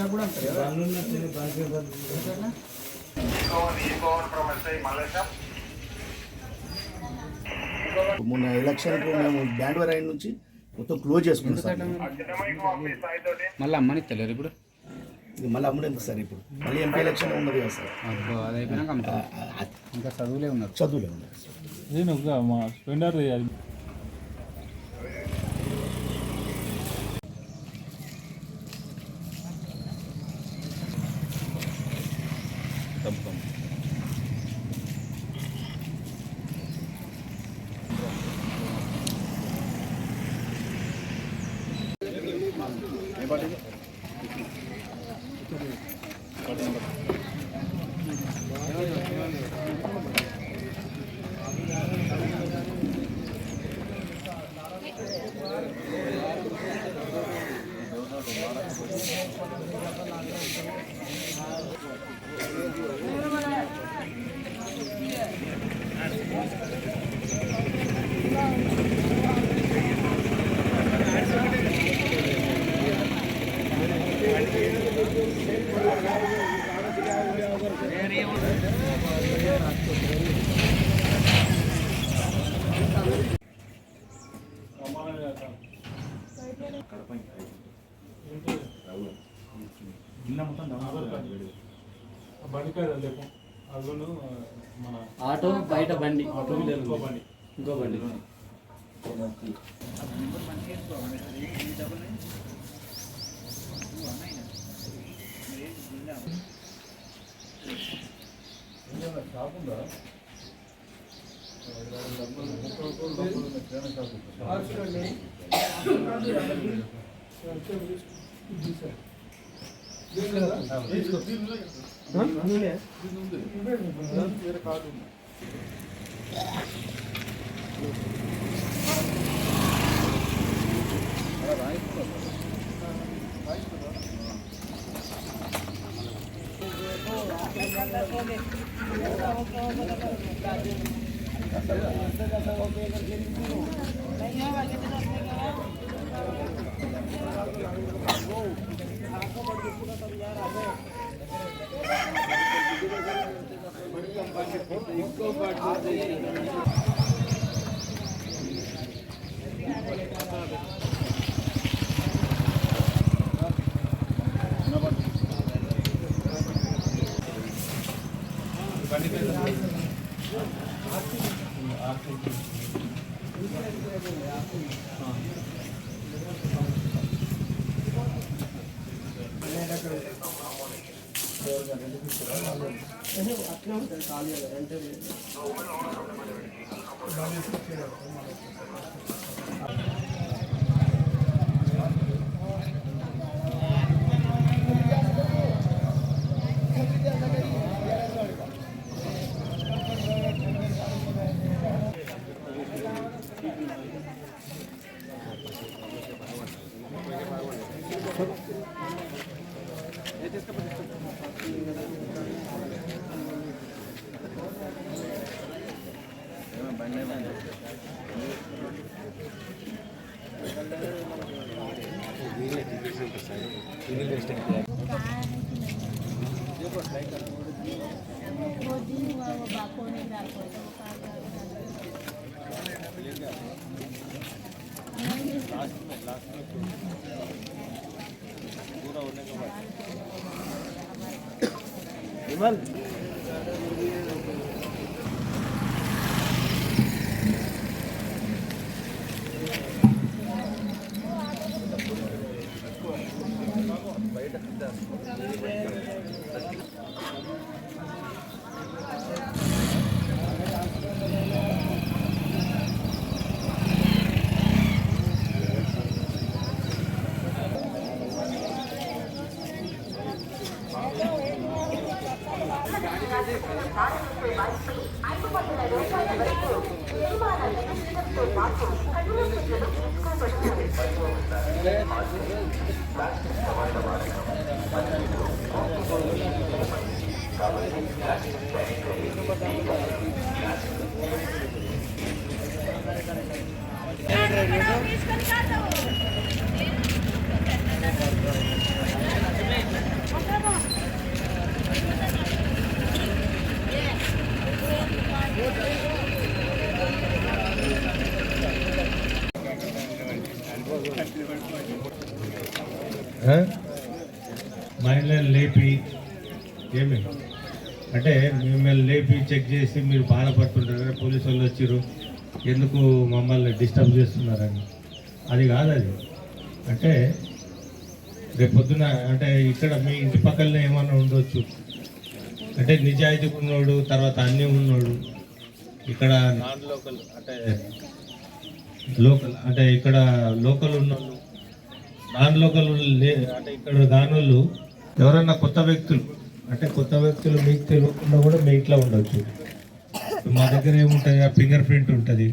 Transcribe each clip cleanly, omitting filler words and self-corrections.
కూడా మొన్న ఎలక్షన్ మేము బ్యాండ్వర్ అయిన నుంచి మొత్తం క్లోజ్ చేసుకున్నాం. మళ్ళీ అమ్మని తెలియదు ఇప్పుడు మళ్ళీ అమ్ముడేందుకు సార్ ఇప్పుడు మళ్ళీ ఎంపీ ఎలక్షన్ ఉన్నది కదా సార్. అది అయిపోయినాక ఇంకా చదువులే ఉన్నారు. నేను మా స్పెండర్ ఆటో బయట బండి ఇంకో బండి కాబట్టి మహిళలు లేపి ఏమి అంటే మిమ్మల్ని లేపి చెక్ చేసి మీరు బాధపడుతుంటారు, పోలీసు వాళ్ళు వచ్చారు ఎందుకు మమ్మల్ని డిస్టర్బ్ చేస్తున్నారని. అది కాదు. అది అంటే రేపు పొద్దున అంటే ఇక్కడ మీ ఇంటి పక్కనే ఏమన్నా ఉండొచ్చు, అంటే నిజాయితీ ఉన్నోడు తర్వాత అన్నీ ఉన్నోడు, ఇక్కడ నాన్ లోకల్ అంటే లోకల్ అంటే ఇక్కడ లోకల్ ఉన్నోళ్ళు, నాన్ లోకల్ అంటే ఇక్కడ దానిళ్ళు ఎవరన్నా కొత్త వ్యక్తులు అంటే కొత్త వ్యక్తులు మీకు తెలియకుండా కూడా మీ ఇంట్లో ఉండొచ్చు. మా దగ్గర ఏముంటుంది, ఆ ఫింగర్ ప్రింట్ ఉంటుంది,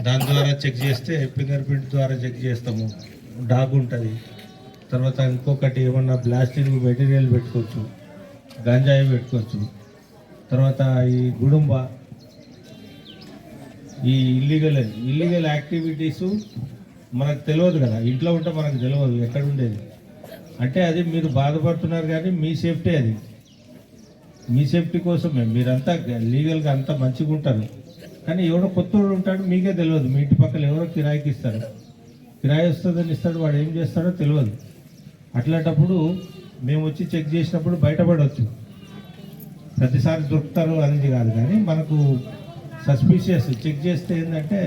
దాని ద్వారా చెక్ చేస్తే ఫింగర్ ప్రింట్ ద్వారా చెక్ చేస్తాము. డాగ్ ఉంటుంది, తర్వాత ఇంకొకటి ఏమన్నా బ్లాస్టింగ్ మెటీరియల్ పెట్టుకోవచ్చు, గంజాయి పెట్టుకోవచ్చు, తర్వాత ఈ గుడుంబ ఈ ఇల్లీగల్ యాక్టివిటీస్ మనకు తెలియదు కదా, ఇంట్లో ఉంటే మనకు తెలియదు ఎక్కడ ఉండేది. అంటే అది మీరు బాధపడుతున్నారు కానీ మీ సేఫ్టీ, అది మీ సేఫ్టీ కోసమే. మీరంతా లీగల్గా అంతా మంచిగా ఉంటారు, కానీ ఎవడో కొత్తోడు ఉంటాడు మీకే తెలియదు. మీ ఇంటి పక్కన ఎవరో కిరాయికి ఇస్తారు, కిరాయి వస్తుందని ఇస్తాడు, వాడు ఏం చేస్తాడో తెలియదు. అట్లాంటప్పుడు మేము వచ్చి చెక్ చేసినప్పుడు బయటపడవచ్చు. ప్రతిసారి దొరుకుతారు అనేది కాదు, కానీ మనకు సస్పీషియస్ చెక్ చేస్తే ఏంటంటే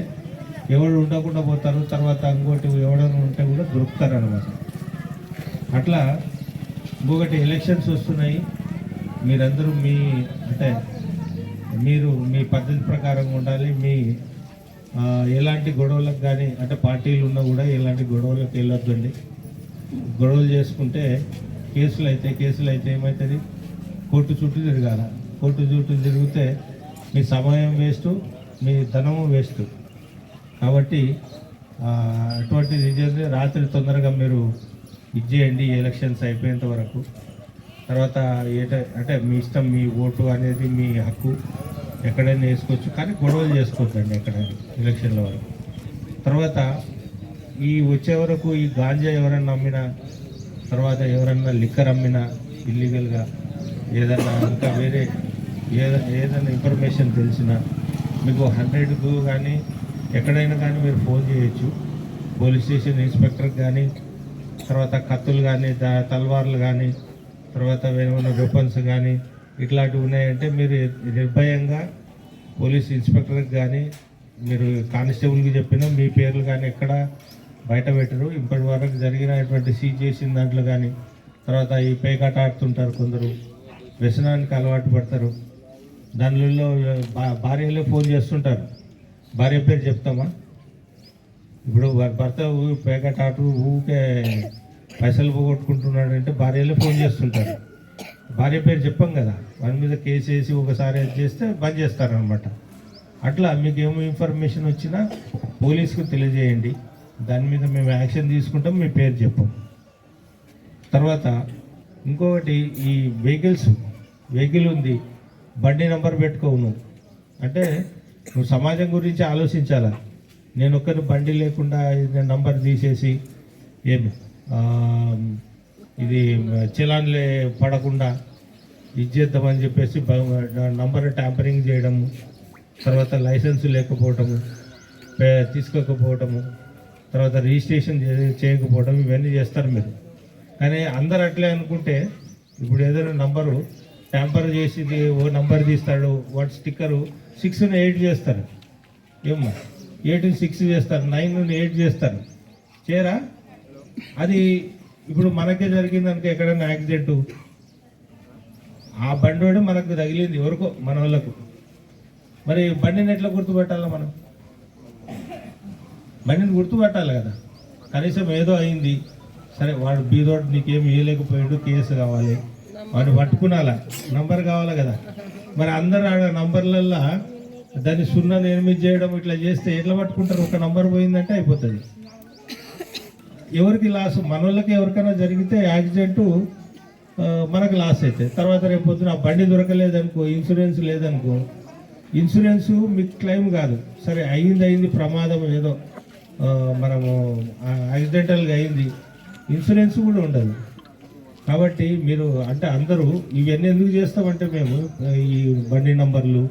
ఎవరు ఉండకుండా పోతారు, తర్వాత ఇంకోటి ఎవడన్నా ఉంటే కూడా దొరుకుతారు అన్నమాట. అట్లా ఇంకొకటి ఎలక్షన్స్ వస్తున్నాయి, మీరందరూ మీ అంటే మీరు మీ పద్ధతి ప్రకారం ఉండాలి. మీ ఎలాంటి గొడవలకు కానీ అంటే పార్టీలు ఉన్నా కూడా ఎలాంటి గొడవలకు వెళ్ళొద్దండి. గొడవలు చేసుకుంటే కేసులు అయితే ఏమవుతుంది, కోర్టు చుట్టూ తిరగాల. కోర్టు చుట్టూ తిరిగితే మీ సమయం వేస్ట్, మీ ధనము వేస్ట్. కాబట్టి అటువంటి నిజంగా రాత్రి తొందరగా మీరు ఇచ్చేయండి ఎలక్షన్స్ అయిపోయేంత వరకు. తర్వాత అంటే మీ ఇష్టం, మీ ఓటు అనేది మీ హక్కు, ఎక్కడైనా వేసుకోవచ్చు, కానీ గొడవలు చేసుకోవద్దండి ఎక్కడైనా ఎలక్షన్ల వరకు. తర్వాత ఈ వచ్చే వరకు ఈ గాంజా ఎవరన్నా అమ్మినా, తర్వాత ఎవరన్నా లిక్కర్ అమ్మినా ఇల్లీగల్గా, ఏదన్నా ఇంకా వేరే ఏదైనా ఇన్ఫర్మేషన్ తెలిసినా మీకు 100కు కానీ ఎక్కడైనా కానీ మీరు ఫోన్ చేయొచ్చు. పోలీస్ స్టేషన్ ఇన్స్పెక్టర్కి కానీ, తర్వాత కత్తులు కానీ తల్వార్లు కానీ, తర్వాత ఏమైనా వెపన్స్ కానీ ఇట్లాంటివి ఉన్నాయంటే మీరు నిర్భయంగా పోలీస్ ఇన్స్పెక్టర్కి కానీ మీరు కానిస్టేబుల్కి చెప్పినా మీ పేర్లు కానీ ఎక్కడ బయట పెట్టరు. ఇప్పటి వరకు జరిగినటువంటి సీజ్ చేసిన దాంట్లో కానీ, తర్వాత ఈ పేకాట ఆడుతుంటారు కొందరు, వ్యసనానికి అలవాటు పడతారు. దానిలో భార్యలే ఫోన్ చేస్తుంటారు. భార్య పేరు చెప్తామా? ఇప్పుడు భర్త పేకాట ఆడు ఊకే పైసలు పోగొట్టుకుంటున్నాడు అంటే భార్యలే ఫోన్ చేస్తుంటారు. భార్య పేరు చెప్పాం కదా, వారి మీద కేసు వేసి ఒకసారి అది చేస్తే బంద్ చేస్తారనమాట. అట్లా మీకు ఏమో ఇన్ఫర్మేషన్ వచ్చినా పోలీసుకు తెలియజేయండి, దాని మీద మేము యాక్షన్ తీసుకుంటాం, మీ పేరు చెప్పాం. తర్వాత ఇంకొకటి ఈ వెహికల్ ఉంది, బండి నెంబర్ పెట్టుకోవు నువ్వు. అంటే నువ్వు సమాజం గురించి ఆలోచించాలా. నేను ఒక్కరి బండి లేకుండా నంబర్ తీసేసి ఏమి ఇది చలాన్లే పడకుండా ఇది చేద్దామని చెప్పేసి నంబర్ ట్యాంపరింగ్ చేయడము, తర్వాత లైసెన్స్ లేకపోవటము, తీసుకోకపోవటము, తర్వాత రిజిస్ట్రేషన్ చేయకపోవడం, ఇవన్నీ చేస్తారు మీరు. కానీ అందరు అట్లే అనుకుంటే ఇప్పుడు ఏదైనా నంబరు ట్యాంపర్ చేసి ఓ నంబర్ తీస్తాడు, వాటి స్టిక్కరు 6ని 8 చేస్తారు, ఏమో 8ని 6 చేస్తారు, 9ని 8 చేస్తారు, చేరా. అది ఇప్పుడు మనకే జరిగిందనుకో ఎక్కడైనా యాక్సిడెంటు, ఆ బండి మనకు తగిలింది ఎవరికో మన వాళ్ళకు, మరి బండిని ఎట్లా గుర్తుపట్టాలా? మనం బండిని గుర్తుపట్టాలి కదా. కనీసం ఏదో అయింది, సరే వాడు బీదోడు నీకేం ఇవ్వలేకపోయాడు, కేసు కావాలి, వాడిని పట్టుకునాలా, నంబర్ కావాలి కదా. మరి అందరు ఆడ నంబర్లల్లో దాన్ని 0 8 చేయడం ఇట్లా చేస్తే ఎట్లా పట్టుకుంటారు? ఒక నంబర్ పోయిందంటే అయిపోతుంది. ఎవరికి లాస్? మన వాళ్ళకి ఎవరికైనా జరిగితే యాక్సిడెంటు మనకు లాస్ అవుతుంది. తర్వాత రేపు పొద్దున ఆ బండి దొరకలేదనుకో, ఇన్సూరెన్స్ లేదనుకో, ఇన్సూరెన్స్ మీకు క్లెయిమ్ కాదు. సరే అయింది ప్రమాదం ఏదో మనము యాక్సిడెంటల్గా అయింది, ఇన్సూరెన్స్ కూడా ఉండదు. కాబట్టి మీరు అంటే అందరూ ఇవన్నీ ఎందుకు చేస్తామంటే మేము ఈ బండి నంబర్లు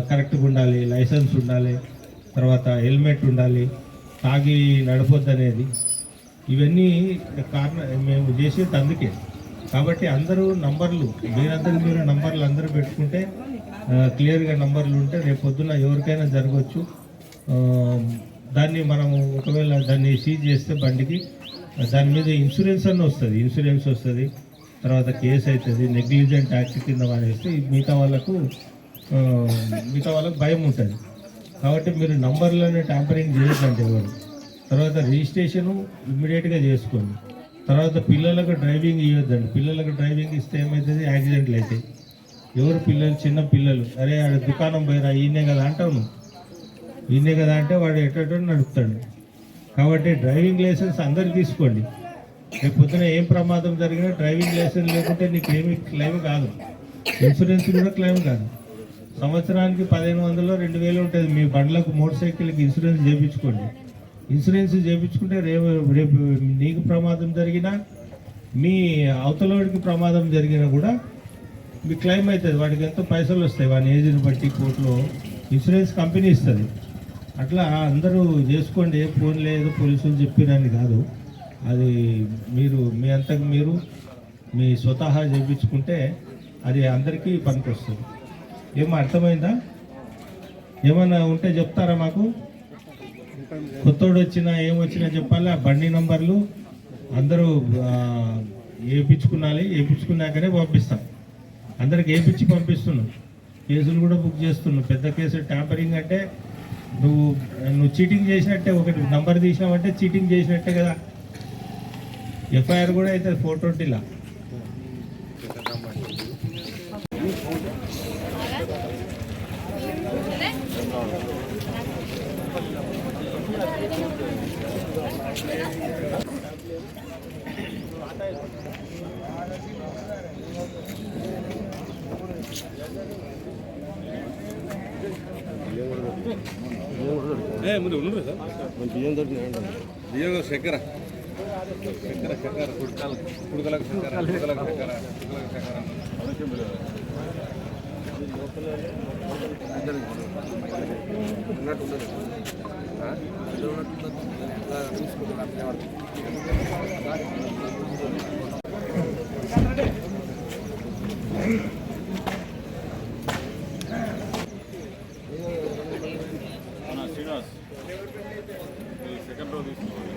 కరెక్ట్గా ఉండాలి, లైసెన్స్ ఉండాలి, తర్వాత హెల్మెట్ ఉండాలి, తాగి నడపొద్దు అనేది, ఇవన్నీ కారణం మేము చేసేది అందుకే. కాబట్టి అందరూ నంబర్లు మీరందరికీ మీరు నంబర్లు అందరూ పెట్టుకుంటే క్లియర్గా నంబర్లు ఉంటే రేపు పొద్దున ఎవరికైనా జరగవచ్చు. దాన్ని మనము ఒకవేళ దాన్ని సీజ్ చేస్తే బండికి దాని మీద ఇన్సూరెన్స్ అన్న వస్తుంది, ఇన్సూరెన్స్ వస్తుంది, తర్వాత కేసు అవుతుంది. నెగ్లిజెంట్ యాక్ట్ కింద వాడేస్తే మిగతా వాళ్ళకు భయం ఉంటుంది. కాబట్టి మీరు నంబర్లను ట్యాంపరింగ్ చేయొద్దంటే ఎవరు. తర్వాత రిజిస్ట్రేషను ఇమ్మీడియట్గా చేసుకోండి. తర్వాత పిల్లలకు డ్రైవింగ్ ఇవ్వద్దండి. పిల్లలకు డ్రైవింగ్ ఇస్తే ఏమవుతుంది, యాక్సిడెంట్లు అవుతాయి. ఎవరు పిల్లలు, చిన్న పిల్లలు, అరే ఆడ దుకాణం పోయిరా ఈయనే కదా అంటావు, నువ్వు ఈయనే కదా అంటే వాడు ఎట్టో నడుపుతాడు. కాబట్టి డ్రైవింగ్ లైసెన్స్ అందరు తీసుకోండి. రేపు పొద్దున ఏం ప్రమాదం జరిగినా డ్రైవింగ్ లైసెన్స్ లేకుంటే నీకు ఏమి క్లెయిమ్ కాదు, ఇన్సూరెన్స్ కూడా క్లెయిమ్ కాదు. సంవత్సరానికి 1500 2000 ఉంటుంది. మీ బండ్లకు మోటార్ సైకిల్కి ఇన్సూరెన్స్ చేయించుకోండి. ఇన్సూరెన్స్ చేయించుకుంటే రేపు నీకు ప్రమాదం జరిగినా మీ అవతలవాడికి ప్రమాదం జరిగినా కూడా మీ క్లెయిమ్ అవుతుంది. వాడికి ఎంతో పైసలు వస్తాయి, వాడి ఏజ్ని బట్టి కోర్టులో ఇన్సూరెన్స్ కంపెనీ ఇస్తుంది. అట్లా అందరూ చేసుకోండి. ఏ ఫోన్ లేదు పోలీసులు చెప్పిరని కాదు, అది మీరు మీ అంతకు మీరు మీ స్వతహా చేయించుకుంటే అది అందరికీ పనికొస్తుంది. ఏమో అర్థమైందా? ఏమన్నా ఉంటే చెప్తారా మాకు? కొత్తోడు వచ్చినా ఏమొచ్చినా చెప్పాలి. ఆ బండి నంబర్లు అందరూ వేయించుకున్నాలి. వేయించుకున్నాకనే పంపిస్తాం. అందరికి వేయించి పంపిస్తున్నాం. కేసులు కూడా బుక్ చేస్తున్నాం. పెద్ద కేసు ట్యాంపరింగ్ అంటే నువ్వు చీటింగ్ చేసినట్టే. ఒకటి నంబర్ తీసినావంటే చీటింగ్ చేసినట్టే కదా. ఎఫ్ఐఆర్ కూడా అయితే 420లా. ముందు ఉండదు సార్, బియ్యం దొరికినాయి. బియ్యం చక్కెర చక్కెర చక్కెర కుడుకలకు చక్కెర కుడుకలకు చక్కెర శ్రీనివాస్ సెకండ్ రో తీసుకోవాలి.